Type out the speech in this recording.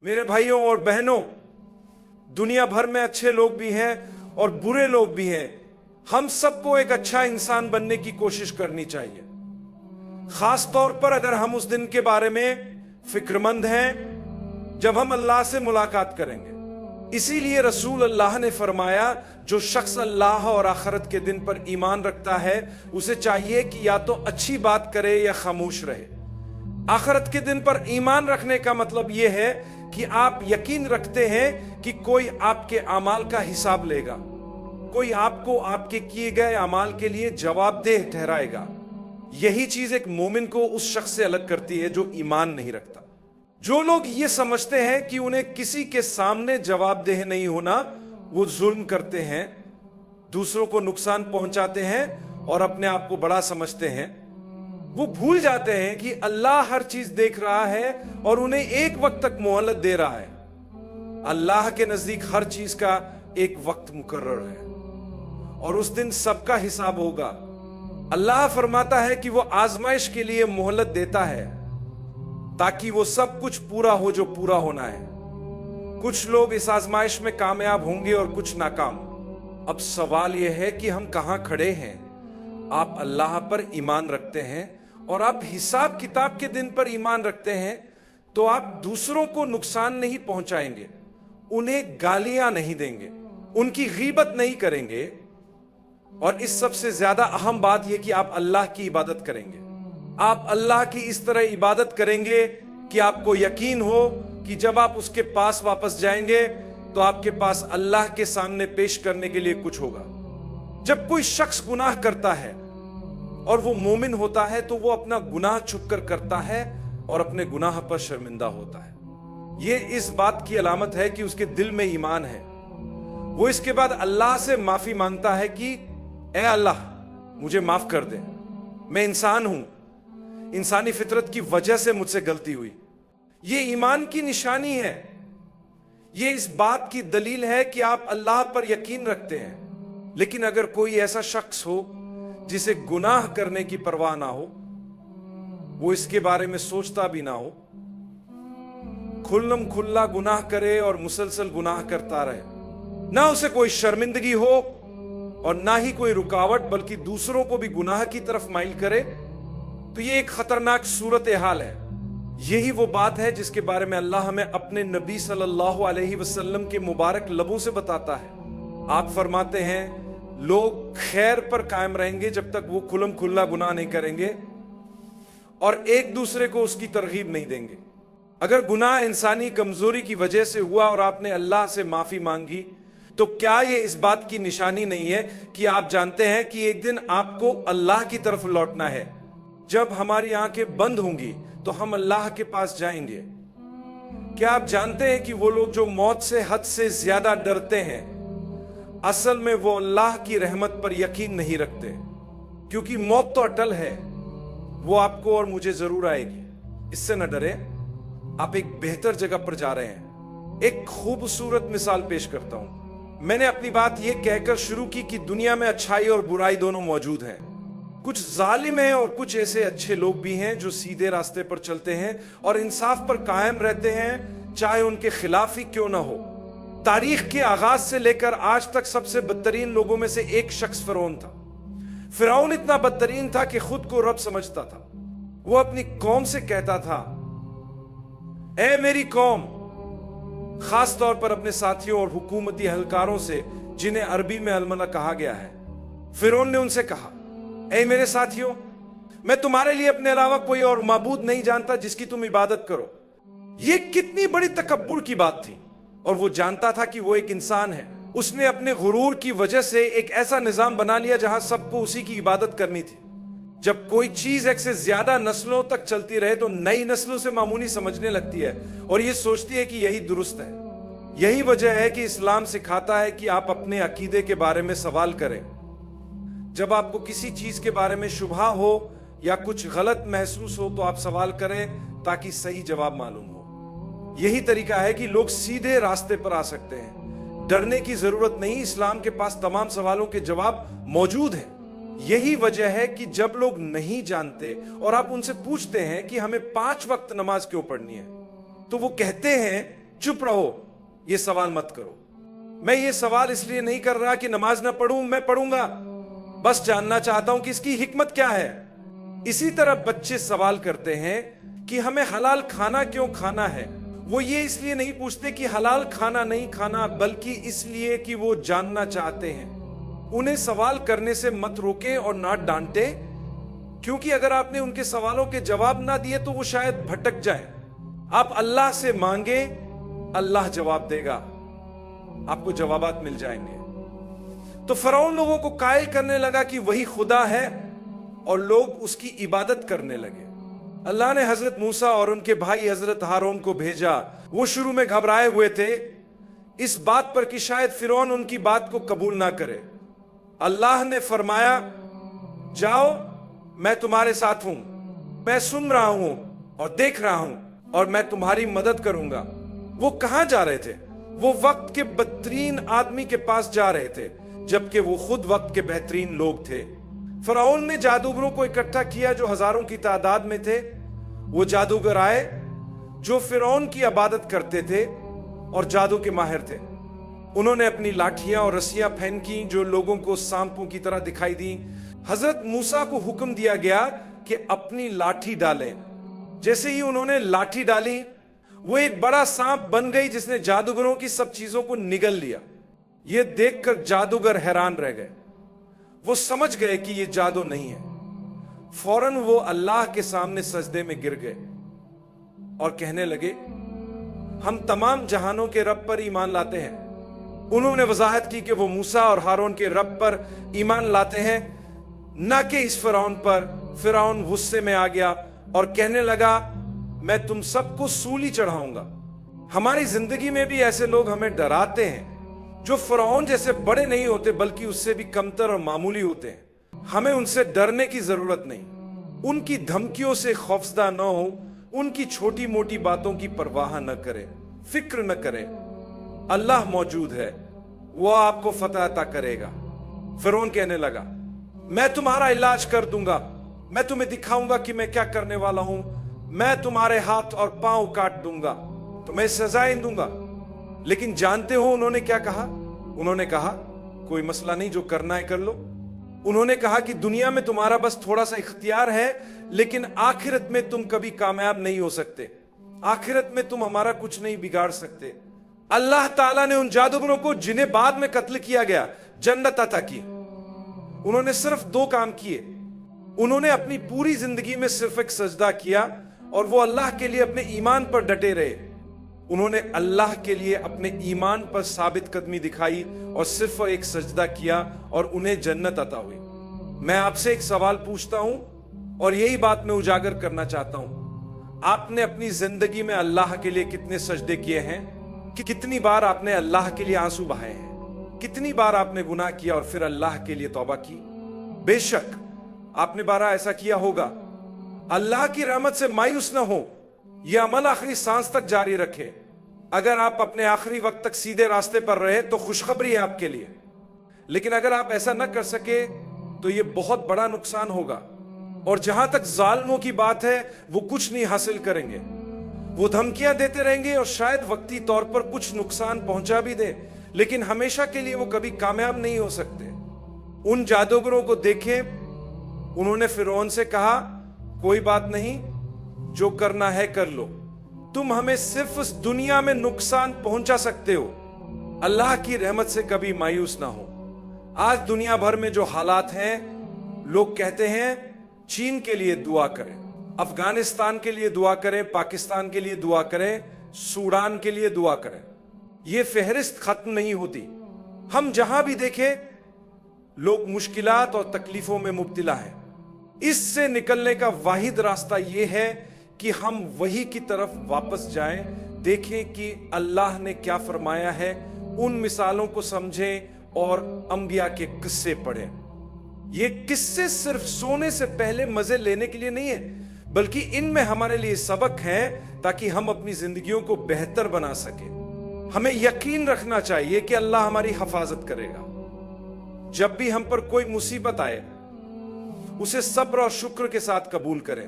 मेरे भाइयों और बहनों, दुनिया भर में अच्छे लोग भी हैं और बुरे लोग भी हैं। हम सबको एक अच्छा इंसान बनने की कोशिश करनी चाहिए, खास तौर पर अगर हम उस दिन के बारे में फिक्रमंद हैं जब हम अल्लाह से मुलाकात करेंगे। इसीलिए रसूल अल्लाह ने फरमाया, जो शख्स अल्लाह और आखिरत के दिन पर ईमान रखता है उसे चाहिए कि या तो अच्छी बात करे या खामोश रहे। आखिरत के दिन पर ईमान रखने का मतलब यह है कि आप यकीन रखते हैं कि कोई आपके अमाल का हिसाब लेगा, कोई आपको आपके किए गए अमाल के लिए जवाबदेह ठहराएगा। यही चीज एक मोमिन को उस शख्स से अलग करती है जो ईमान नहीं रखता। जो लोग ये समझते हैं कि उन्हें किसी के सामने जवाबदेह नहीं होना, वो जुल्म करते हैं, दूसरों को नुकसान पहुंचाते हैं और अपने आप को बड़ा समझते हैं। वो भूल जाते हैं कि अल्लाह हर चीज देख रहा है और उन्हें एक वक्त तक मोहलत दे रहा है। अल्लाह के नजदीक हर चीज का एक वक्त मुकर्रर है और उस दिन सबका हिसाब होगा। अल्लाह फरमाता है कि वो आजमाइश के लिए मोहलत देता है ताकि वो सब कुछ पूरा हो जो पूरा होना है। कुछ लोग इस आजमाइश में कामयाब होंगे और कुछ नाकाम। अब सवाल यह है कि हम कहां खड़े हैं। आप अल्लाह पर ईमान रखते हैं और आप हिसाब किताब के दिन पर ईमान रखते हैं, तो आप दूसरों को नुकसान नहीं पहुंचाएंगे, उन्हें गालियां नहीं देंगे, उनकी गीबत नहीं करेंगे, और इस सबसे ज्यादा अहम बात यह कि आप अल्लाह की इबादत करेंगे। आप अल्लाह की इस तरह इबादत करेंगे कि आपको यकीन हो कि जब आप उसके पास वापस जाएंगे तो आपके पास अल्लाह के सामने पेश करने के लिए कुछ होगा। जब कोई शख्स गुनाह करता है और वो मोमिन होता है तो वो अपना गुनाह छुपकर करता है और अपने गुनाह पर शर्मिंदा होता है। ये इस बात की अलामत है कि उसके दिल में ईमान है। वो इसके बाद अल्लाह से माफी मांगता है कि ए अल्लाह, मुझे माफ कर दे, मैं इंसान हूं, इंसानी फितरत की वजह से मुझसे गलती हुई। ये ईमान की निशानी है। ये इस बात की दलील है कि आप अल्लाह पर यकीन रखते हैं। लेकिन अगर कोई ऐसा शख्स हो जिसे गुनाह करने की परवाह ना हो, वो इसके बारे में सोचता भी ना हो, खुल्लम खुल्ला गुनाह करे और मुसलसल गुनाह करता रहे, ना उसे कोई शर्मिंदगी हो और ना ही कोई रुकावट, बल्कि दूसरों को भी गुनाह की तरफ माइल करे, तो ये एक खतरनाक सूरत हाल है। यही वो बात है जिसके बारे में अल्लाह हमें अपने नबी सल्लल्लाहु अलैहि वसल्लम के मुबारक लबों से बताता है। आप फरमाते हैं, लोग खैर पर कायम रहेंगे जब तक वो खुल्लम खुल्ला गुनाह नहीं करेंगे और एक दूसरे को उसकी तरगीब नहीं देंगे। अगर गुनाह इंसानी कमजोरी की वजह से हुआ और आपने अल्लाह से माफी मांगी, तो क्या ये इस बात की निशानी नहीं है कि आप जानते हैं कि एक दिन आपको अल्लाह की तरफ लौटना है। जब हमारी आंखें बंद होंगी तो हम अल्लाह के पास जाएंगे। क्या आप जानते हैं कि वो लोग जो मौत से हद से ज्यादा डरते हैं, असल में वो अल्लाह की रहमत पर यकीन नहीं रखते, क्योंकि मौत तो अटल है, वो आपको और मुझे जरूर आएगी। इससे न डरे, आप एक बेहतर जगह पर जा रहे हैं। एक खूबसूरत मिसाल पेश करता हूं। मैंने अपनी बात यह कहकर शुरू की कि दुनिया में अच्छाई और बुराई दोनों मौजूद हैं। कुछ जालिम हैं और कुछ ऐसे अच्छे लोग भी हैं जो सीधे रास्ते पर चलते हैं और इंसाफ पर कायम रहते हैं, चाहे उनके खिलाफ ही क्यों ना हो। तारीख के आगाज से लेकर आज तक सबसे बदतरीन लोगों में से एक शख्स फिरौन था। फिरौन इतना बदतरीन था कि खुद को रब समझता था। वो अपनी कौम से कहता था, ए मेरी कौम, खास तौर पर अपने साथियों और हुकूमती अहलकारों से जिन्हें अरबी में अलमला कहा गया है। फिरौन ने उनसे कहा, ए मेरे साथियों, मैं तुम्हारे लिए अपने अलावा कोई और माबूद नहीं जानता जिसकी तुम इबादत करो। ये कितनी बड़ी तकब्बुर की बात थी। और वो जानता था कि वो एक इंसान है। उसने अपने गुरूर की वजह से एक ऐसा निजाम बना लिया जहां सबको उसी की इबादत करनी थी। जब कोई चीज एक से ज्यादा नस्लों तक चलती रहे तो नई नस्लों से मामूली समझने लगती है और ये सोचती है कि यही दुरुस्त है। यही वजह है कि इस्लाम सिखाता है कि आप अपने अकीदे के बारे में सवाल करें। जब आपको किसी चीज के बारे में शुबहा हो या कुछ गलत महसूस हो तो आप सवाल करें ताकि सही जवाब मालूम हो। यही तरीका है कि लोग सीधे रास्ते पर आ सकते हैं। डरने की जरूरत नहीं, इस्लाम के पास तमाम सवालों के जवाब मौजूद हैं। यही वजह है कि जब लोग नहीं जानते और आप उनसे पूछते हैं कि हमें 5 वक्त नमाज क्यों पढ़नी है, तो वो कहते हैं चुप रहो, ये सवाल मत करो। मैं ये सवाल इसलिए नहीं कर रहा कि नमाज ना पढ़ूं, मैं पढ़ूंगा, बस जानना चाहता हूं कि इसकी हिकमत क्या है। इसी तरह बच्चे सवाल करते हैं कि हमें हलाल खाना क्यों खाना है। वो ये इसलिए नहीं पूछते कि हलाल खाना नहीं खाना, बल्कि इसलिए कि वो जानना चाहते हैं। उन्हें सवाल करने से मत रोकें और ना डांटे, क्योंकि अगर आपने उनके सवालों के जवाब ना दिए तो वो शायद भटक जाए। आप अल्लाह से मांगे, अल्लाह जवाब देगा, आपको जवाबात मिल जाएंगे। तो फरौन लोगों को कायल करने लगा कि वही खुदा है और लोग उसकी इबादत करने लगे। अल्लाह ने हजरत मूसा और उनके भाई हजरत हारून को भेजा। वो शुरू में घबराए हुए थे इस बात पर कि शायद फिरौन उनकी बात को कबूल ना करे। अल्लाह ने फरमाया, जाओ, मैं तुम्हारे साथ हूं, मैं सुन रहा हूं और देख रहा हूं और मैं तुम्हारी मदद करूंगा। वो कहां जा रहे थे? वो वक्त के बदतरीन आदमी के पास जा रहे थे, जबकि वो खुद वक्त के बेहतरीन लोग थे। फरौन ने जादूगरों को इकट्ठा किया जो हजारों की तादाद में थे। वो जादूगर आए जो फिरौन की इबादत करते थे और जादू के माहिर थे। उन्होंने अपनी लाठियां और रस्सियां फेंकी जो लोगों को सांपों की तरह दिखाई दी। हजरत मूसा को हुक्म दिया गया कि अपनी लाठी डालें। जैसे ही उन्होंने लाठी डाली, वो एक बड़ा सांप बन गई जिसने जादूगरों की सब चीजों को निगल लिया। ये देखकर जादूगर हैरान रह गए। वो समझ गए कि ये जादू नहीं है। फौरन वो अल्लाह के सामने सजदे में गिर गए और कहने लगे, हम तमाम जहानों के रब पर ईमान लाते हैं। उन्होंने वजाहत की कि वो मूसा और हारून के रब पर ईमान लाते हैं, ना कि इस फिरौन पर। फिरौन गुस्से में आ गया और कहने लगा, मैं तुम सबको सूली चढ़ाऊंगा। हमारी जिंदगी में भी ऐसे लोग हमें डराते हैं जो फिरौन जैसे बड़े नहीं होते बल्कि उससे भी कमतर और मामूली होते हैं। हमें उनसे डरने की जरूरत नहीं, उनकी धमकियों से खौफजदा न हो, उनकी छोटी मोटी बातों की परवाह न करें, फिक्र न करें। अल्लाह मौजूद है, वो आपको फतह अता करेगा। फिरौन कहने लगा, मैं तुम्हारा इलाज कर दूंगा, मैं तुम्हें दिखाऊंगा कि मैं क्या करने वाला हूं। मैं तुम्हारे हाथ और पांव काट दूंगा, तुम्हें सजाएं दूंगा। लेकिन जानते हो उन्होंने क्या कहा? उन्होंने कहा, कोई मसला नहीं, जो करना है कर लो। उन्होंने कहा कि दुनिया में तुम्हारा बस थोड़ा सा इख्तियार है, लेकिन आखिरत में तुम कभी कामयाब नहीं हो सकते। आखिरत में तुम हमारा कुछ नहीं बिगाड़ सकते। अल्लाह ताला ने उन जादूगरों को जिन्हें बाद में कत्ल किया गया, जन्नत अता की। उन्होंने सिर्फ 2 काम किए। उन्होंने अपनी पूरी जिंदगी में सिर्फ एक सजदा किया और वो अल्लाह के लिए अपने ईमान पर डटे रहे। उन्होंने अल्लाह के लिए अपने ईमान पर साबित कदमी दिखाई और सिर्फ एक सजदा किया और उन्हें जन्नत अता हुई। मैं आपसे एक सवाल पूछता हूं और यही बात मैं उजागर करना चाहता हूं। आपने अपनी जिंदगी में अल्लाह के लिए कितने सजदे किए हैं? कितनी बार आपने अल्लाह के लिए आंसू बहाए हैं? कितनी बार आपने गुनाह किया और फिर अल्लाह के लिए तौबा की? बेशक आपने 12 ऐसा किया होगा। अल्लाह की रहमत से मायूस न हो, यह अमल आखिरी सांस तक जारी रखे। अगर आप अपने आखिरी वक्त तक सीधे रास्ते पर रहे तो खुशखबरी है आपके लिए, लेकिन अगर आप ऐसा न कर सके तो यह बहुत बड़ा नुकसान होगा। और जहां तक जालिमों की बात है, वो कुछ नहीं हासिल करेंगे। वो धमकियां देते रहेंगे और शायद वक्ती तौर पर कुछ नुकसान पहुंचा भी दे, लेकिन हमेशा के लिए वो कभी कामयाब नहीं हो सकते। उन जादूगरों को देखें, उन्होंने फिरौन से कहा, कोई बात नहीं, जो करना है कर लो, तुम हमें सिर्फ इस दुनिया में नुकसान पहुंचा सकते हो। अल्लाह की रहमत से कभी मायूस ना हो। आज दुनिया भर में जो हालात हैं, लोग कहते हैं चीन के लिए दुआ करें, अफगानिस्तान के लिए दुआ करें, पाकिस्तान के लिए दुआ करें, सूडान के लिए दुआ करें। यह फहरिस्त खत्म नहीं होती। हम जहां भी देखें, लोग मुश्किलात और तकलीफों में मुब्तला हैं। इससे निकलने का वाहिद रास्ता यह है कि हम वही की तरफ वापस जाएं, देखें कि अल्लाह ने क्या फरमाया है, उन मिसालों को समझें और अंबिया के किस्से पढ़ें। ये किस्से सिर्फ सोने से पहले मजे लेने के लिए नहीं है, बल्कि इनमें हमारे लिए सबक हैं ताकि हम अपनी जिंदगियों को बेहतर बना सके। हमें यकीन रखना चाहिए कि अल्लाह हमारी हिफाजत करेगा। जब भी हम पर कोई मुसीबत आए, उसे सब्र और शुक्र के साथ कबूल करें।